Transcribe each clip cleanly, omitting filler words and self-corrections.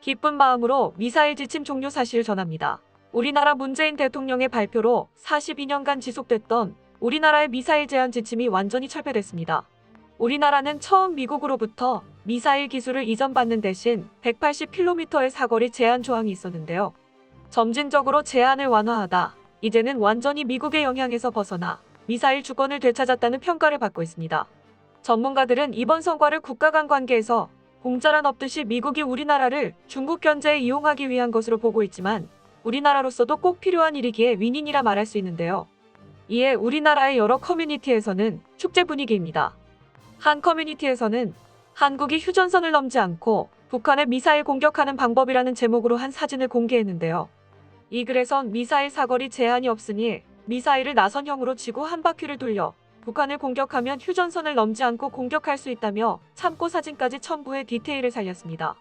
기쁜 마음으로 미사일 지침 종료 사실을 전합니다. 우리나라 문재인 대통령의 발표로 42년간 지속됐던 우리나라의 미사일 제한 지침이 완전히 철폐됐습니다. 우리나라는 처음 미국으로부터 미사일 기술을 이전받는 대신 180km의 사거리 제한 조항이 있었는데요. 점진적으로 제한을 완화하다 이제는 완전히 미국의 영향에서 벗어나 미사일 주권을 되찾았다는 평가를 받고 있습니다. 전문가들은 이번 성과를 국가 간 관계에서 공짜란 없듯이 미국이 우리나라를 중국 견제에 이용하기 위한 것으로 보고 있지만 우리나라로서도 꼭 필요한 일이기에 윈윈이라 말할 수 있는데요. 이에 우리나라의 여러 커뮤니티에서는 축제 분위기입니다. 한 커뮤니티에서는 한국이 휴전선을 넘지 않고 북한의 미사일 공격하는 방법이라는 제목으로 한 사진을 공개했는데요. 이 글에선 미사일 사거리 제한이 없으니 미사일을 나선형으로 지구 한 바퀴를 돌려 북한을 공격하면 휴전선을 넘지 않고 공격할 수 있다며 참고 사진까지 첨부해 디테일을 살렸습니다.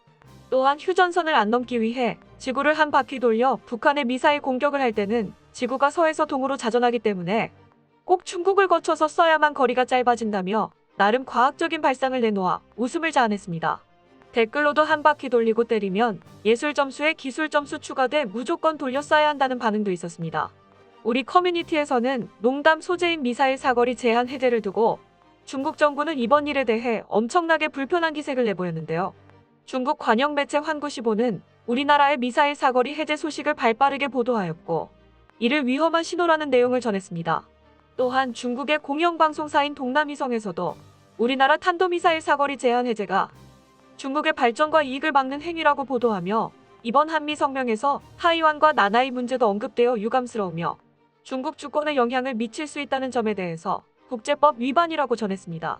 또한 휴전선을 안 넘기 위해 지구를 한 바퀴 돌려 북한의 미사일 공격을 할 때는 지구가 서에서 동으로 자전하기 때문에 꼭 중국을 거쳐서 써야만 거리가 짧아진다며 나름 과학적인 발상을 내놓아 웃음을 자아냈습니다. 댓글로도 한 바퀴 돌리고 때리면 예술 점수에 기술 점수 추가돼 무조건 돌려 쏴야 한다는 반응도 있었습니다. 우리 커뮤니티에서는 농담 소재인 미사일 사거리 제한 해제를 두고 중국 정부는 이번 일에 대해 엄청나게 불편한 기색을 내보였는데요. 중국 관영 매체 환구시보는 우리나라의 미사일 사거리 해제 소식을 발빠르게 보도하였고 이를 위험한 신호라는 내용을 전했습니다. 또한 중국의 공영방송사인 동남이성에서도 우리나라 탄도미사일 사거리 제한 해제가 중국의 발전과 이익을 막는 행위라고 보도하며 이번 한미성명에서 타이완과 나나이 문제도 언급되어 유감스러우며 중국 주권에 영향을 미칠 수 있다는 점에 대해서 국제법 위반이라고 전했습니다.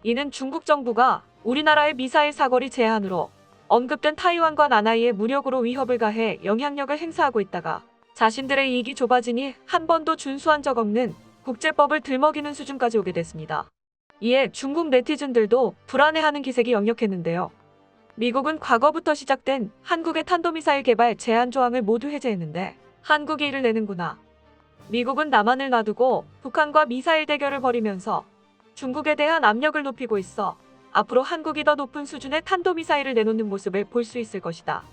이는 중국 정부가 우리나라의 미사일 사거리 제한으로 언급된 타이완과 나나이에 무력으로 위협을 가해 영향력을 행사하고 있다가 자신들의 이익이 좁아지니 한 번도 준수한 적 없는 국제법을 들먹이는 수준까지 오게 됐습니다. 이에 중국 네티즌들도 불안해하는 기색이 역력했는데요. 미국은 과거부터 시작된 한국의 탄도미사일 개발 제한 조항을 모두 해제했는데 한국이 이를 내는구나. 미국은 남한을 놔두고 북한과 미사일 대결을 벌이면서 중국에 대한 압력을 높이고 있어 앞으로 한국이 더 높은 수준의 탄도미사일을 내놓는 모습을 볼 수 있을 것이다.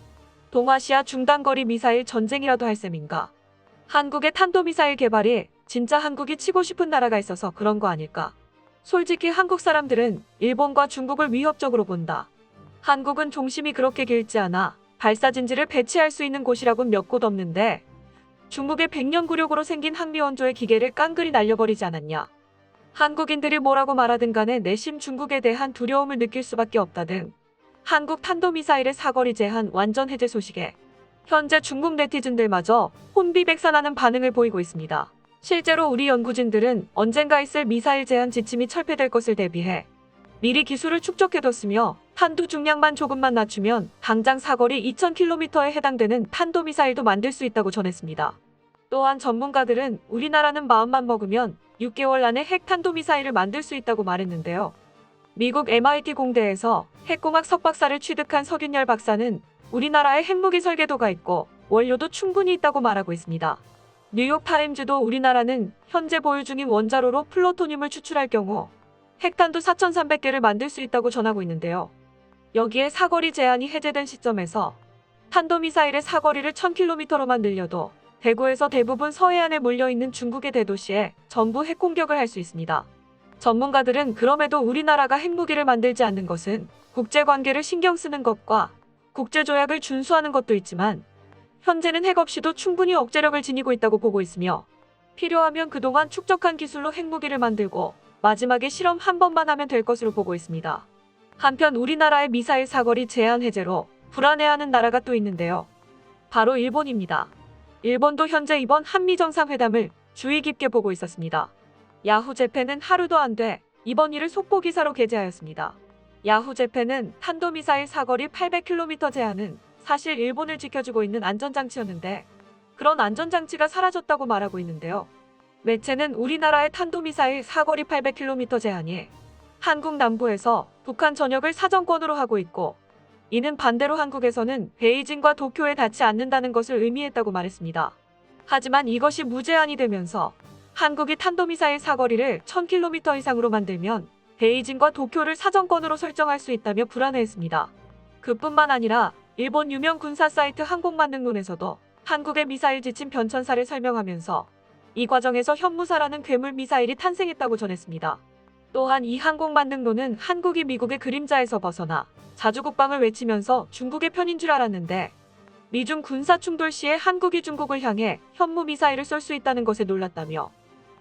동아시아 중단거리 미사일 전쟁이라도 할 셈인가. 한국의 탄도미사일 개발이 진짜 한국이 치고 싶은 나라가 있어서 그런 거 아닐까. 솔직히 한국 사람들은 일본과 중국을 위협적으로 본다. 한국은 종심이 그렇게 길지 않아 발사진지를 배치할 수 있는 곳이라곤 몇 곳 없는데 중국의 100년 굴욕으로 생긴 항미원조의 기계를 깡그리 날려버리지 않았냐. 한국인들이 뭐라고 말하든 간에 내심 중국에 대한 두려움을 느낄 수밖에 없다 등 한국 탄도미사일의 사거리 제한 완전 해제 소식에 현재 중국 네티즌들마저 혼비백산하는 반응을 보이고 있습니다. 실제로 우리 연구진들은 언젠가 있을 미사일 제한 지침이 철폐될 것을 대비해 미리 기술을 축적해뒀으며 탄두 중량만 조금만 낮추면 당장 사거리 2000km에 해당되는 탄도미사일도 만들 수 있다고 전했습니다. 또한 전문가들은 우리나라는 마음만 먹으면 6개월 안에 핵탄도미사일을 만들 수 있다고 말했는데요. 미국 MIT 공대에서 핵공학 석박사를 취득한 서균열 박사는 우리나라에 핵무기 설계도가 있고 원료도 충분히 있다고 말하고 있습니다. 뉴욕타임즈도 우리나라는 현재 보유 중인 원자로로 플루토늄을 추출할 경우 핵탄두 4,300개를 만들 수 있다고 전하고 있는데요. 여기에 사거리 제한이 해제된 시점에서 탄도미사일의 사거리를 1000km로만 늘려도 대구에서 대부분 서해안에 몰려있는 중국의 대도시에 전부 핵공격을 할 수 있습니다. 전문가들은 그럼에도 우리나라가 핵무기를 만들지 않는 것은 국제관계를 신경 쓰는 것과 국제조약을 준수하는 것도 있지만 현재는 핵 없이도 충분히 억제력을 지니고 있다고 보고 있으며 필요하면 그동안 축적한 기술로 핵무기를 만들고 마지막에 실험 한 번만 하면 될 것으로 보고 있습니다. 한편 우리나라의 미사일 사거리 제한 해제로 불안해하는 나라가 또 있는데요. 바로 일본입니다. 일본도 현재 이번 한미정상회담을 주의 깊게 보고 있었습니다. 야후재팬은 하루도 안 돼 이번 일을 속보기사로 게재하였습니다. 야후재팬은 탄도미사일 사거리 800km 제한은 사실 일본을 지켜주고 있는 안전장치였는데 그런 안전장치가 사라졌다고 말하고 있는데요. 매체는 우리나라의 탄도미사일 사거리 800km 제한이 한국 남부에서 북한 전역을 사정권으로 하고 있고 이는 반대로 한국에서는 베이징과 도쿄에 닿지 않는다는 것을 의미했다고 말했습니다. 하지만 이것이 무제한이 되면서 한국이 탄도미사일 사거리를 1000km 이상으로 만들면 베이징과 도쿄를 사정권으로 설정할 수 있다며 불안해했습니다. 그뿐만 아니라 일본 유명 군사 사이트 항공만능론에서도 한국의 미사일 지침 변천사를 설명하면서 이 과정에서 현무사라는 괴물 미사일이 탄생했다고 전했습니다. 또한 이 항공만능론은 한국이 미국의 그림자에서 벗어나 자주국방을 외치면서 중국의 편인 줄 알았는데 미중 군사 충돌 시에 한국이 중국을 향해 현무 미사일을 쏠 수 있다는 것에 놀랐다며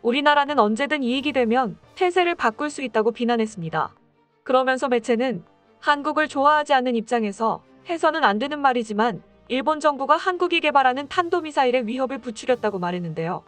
우리나라는 언제든 이익이 되면 태세를 바꿀 수 있다고 비난했습니다. 그러면서 매체는 한국을 좋아하지 않는 입장에서 해서는 안 되는 말이지만 일본 정부가 한국이 개발하는 탄도미사일의 위협을 부추겼다고 말했는데요.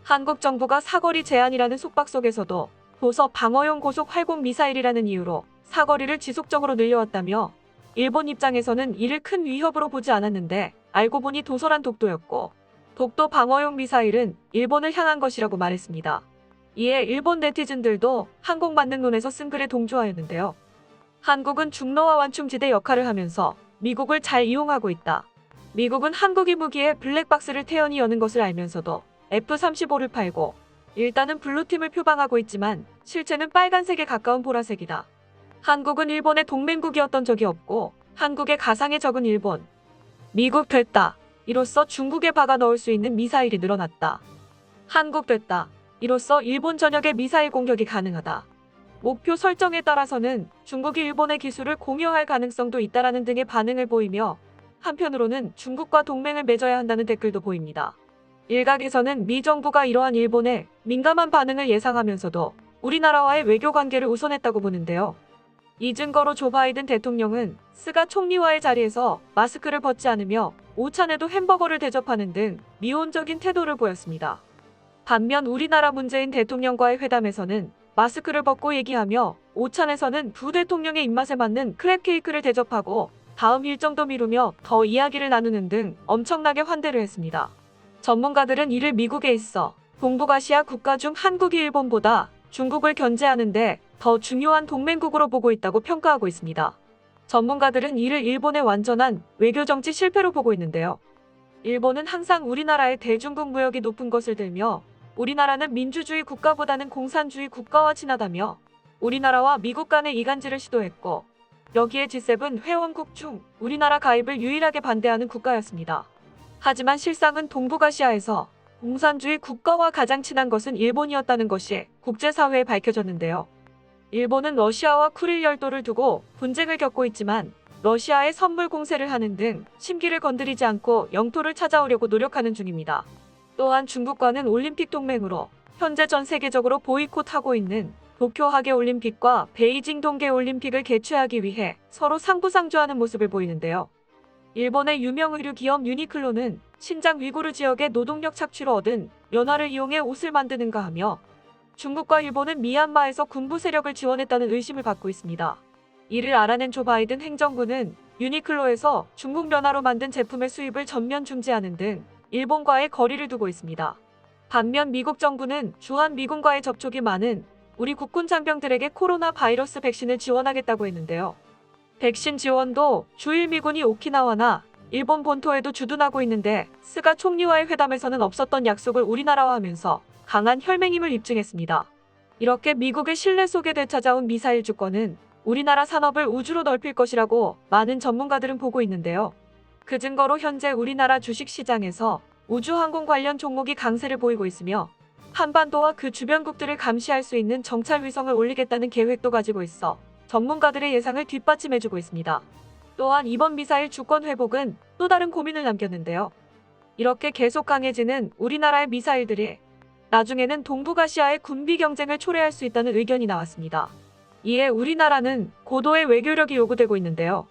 한국 정부가 사거리 제한이라는 속박 속에서도 도서 방어용 고속 활공 미사일이라는 이유로 사거리를 지속적으로 늘려왔다며 일본 입장에서는 이를 큰 위협으로 보지 않았는데 알고 보니 도서란 독도였고 독도 방어용 미사일은 일본을 향한 것이라고 말했습니다. 이에 일본 네티즌들도 항공만능론에서 쓴 글에 동조하였는데요. 한국은 중로와 완충지대 역할을 하면서 미국을 잘 이용하고 있다. 미국은 한국이 무기에 블랙박스를 태연히 여는 것을 알면서도 F-35를 팔고 일단은 블루팀을 표방하고 있지만 실제는 빨간색에 가까운 보라색이다. 한국은 일본의 동맹국이었던 적이 없고 한국의 가상의 적은 일본, 미국 됐다. 이로써 중국에 박아 넣을 수 있는 미사일이 늘어났다. 한국 됐다. 이로써 일본 전역에 미사일 공격이 가능하다. 목표 설정에 따라서는 중국이 일본의 기술을 공유할 가능성도 있다라는 등의 반응을 보이며 한편으로는 중국과 동맹을 맺어야 한다는 댓글도 보입니다. 일각에서는 미 정부가 이러한 일본의 민감한 반응을 예상하면서도 우리나라와의 외교 관계를 우선했다고 보는데요. 이 증거로 조 바이든 대통령은 스가 총리와의 자리에서 마스크를 벗지 않으며 오찬에도 햄버거를 대접하는 등 미온적인 태도를 보였습니다. 반면 우리나라 문재인 대통령과의 회담에서는 마스크를 벗고 얘기하며 오찬에서는 부 대통령의 입맛에 맞는 크랩 케이크를 대접하고 다음 일정도 미루며 더 이야기를 나누는 등 엄청나게 환대를 했습니다. 전문가들은 이를 미국에 있어 동북아시아 국가 중 한국이 일본보다 중국을 견제하는데 더 중요한 동맹국으로 보고 있다고 평가하고 있습니다. 전문가들은 이를 일본의 완전한 외교정치 실패로 보고 있는데요. 일본은 항상 우리나라의 대중국 무역이 높은 것을 들며 우리나라는 민주주의 국가보다는 공산주의 국가와 친하다며 우리나라와 미국 간의 이간질을 시도했고 여기에 G7 회원국 중 우리나라 가입을 유일하게 반대하는 국가였습니다. 하지만 실상은 동북아시아에서 공산주의 국가와 가장 친한 것은 일본이었다는 것이 국제사회에 밝혀졌는데요. 일본은 러시아와 쿠릴 열도를 두고 분쟁을 겪고 있지만 러시아에 선물 공세를 하는 등 심기를 건드리지 않고 영토를 찾아오려고 노력하는 중입니다. 또한 중국과는 올림픽 동맹으로 현재 전 세계적으로 보이콧하고 있는 도쿄 하계올림픽과 베이징 동계올림픽을 개최하기 위해 서로 상부상조하는 모습을 보이는데요. 일본의 유명 의류 기업 유니클로는 신장 위구르 지역의 노동력 착취로 얻은 연화를 이용해 옷을 만드는가 하며 중국과 일본은 미얀마에서 군부 세력을 지원했다는 의심을 받고 있습니다. 이를 알아낸 조 바이든 행정부는 유니클로에서 중국 면화로 만든 제품의 수입을 전면 중지하는 등 일본과의 거리를 두고 있습니다. 반면 미국 정부는 주한 미군과의 접촉이 많은 우리 국군 장병들에게 코로나 바이러스 백신을 지원하겠다고 했는데요. 백신 지원도 주일 미군이 오키나와나 일본 본토에도 주둔하고 있는데 스가 총리와의 회담에서는 없었던 약속을 우리나라와 하면서 강한 혈맹임을 입증했습니다. 이렇게 미국의 신뢰 속에 되찾아온 미사일 주권은 우리나라 산업을 우주로 넓힐 것이라고 많은 전문가들은 보고 있는데요. 그 증거로 현재 우리나라 주식시장에서 우주항공 관련 종목이 강세를 보이고 있으며 한반도와 그 주변국들을 감시할 수 있는 정찰위성을 올리겠다는 계획도 가지고 있어 전문가들의 예상을 뒷받침해주고 있습니다. 또한 이번 미사일 주권 회복은 또 다른 고민을 남겼는데요. 이렇게 계속 강해지는 우리나라의 미사일들이 나중에는 동북아시아의 군비 경쟁을 초래할 수 있다는 의견이 나왔습니다. 이에 우리나라는 고도의 외교력이 요구되고 있는데요.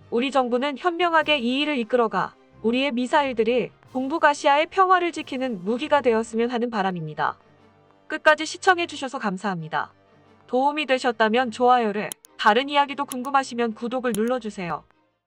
우리 정부는 현명하게 이 일을 이끌어가 우리의 미사일들이 동북아시아의 평화를 지키는 무기가 되었으면 하는 바람입니다. 끝까지 시청해주셔서 감사합니다. 도움이 되셨다면 좋아요를, 다른 이야기도 궁금하시면 구독을 눌러주세요.